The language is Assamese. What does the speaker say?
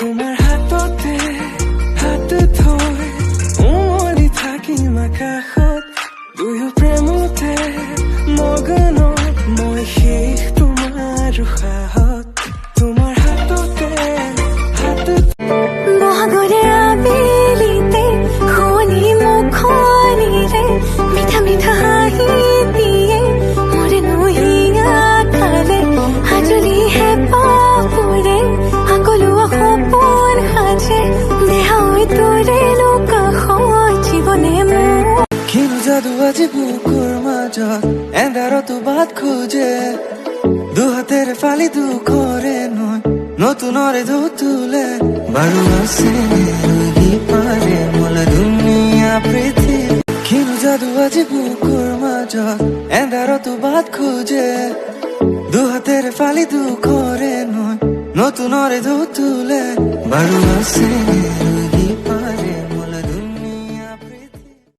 তোমাৰ হাততে হাত থৈ উমলি থাকিম আকাশত দুয়ো প্ৰেমতে মগ্ন মই শেষ তোমাৰ উশাহত তোমাৰ হাততে হাত মহাগৰে আবেলিতে শুৱনি মুখনিৰে মিঠা মিঠা হাঁহি দিয়ে মোৰে নহিঙা কালে হাজুলিহে পাপুৰে সকলোৱা সপোন সাজে দেহা হৈ তোৰে লোকাশত জীৱনে মোৰ কিনো যাদু আজি বুকুৰ মাজত এন্ধাৰতো বাট খোজে দুহাতেৰে ফালি দুখৰে নয় নতুনৰে তুলে বাৰু আছে পাৰে মূল দুনিয়া পৃথিৱী কিনো যাদু আজি বুকুৰ মাজত এন্ধাৰতো বাট খোজে দুহাতেৰে ফালি দুখৰে নয় নতুনৰে তুলে বাৰু আছে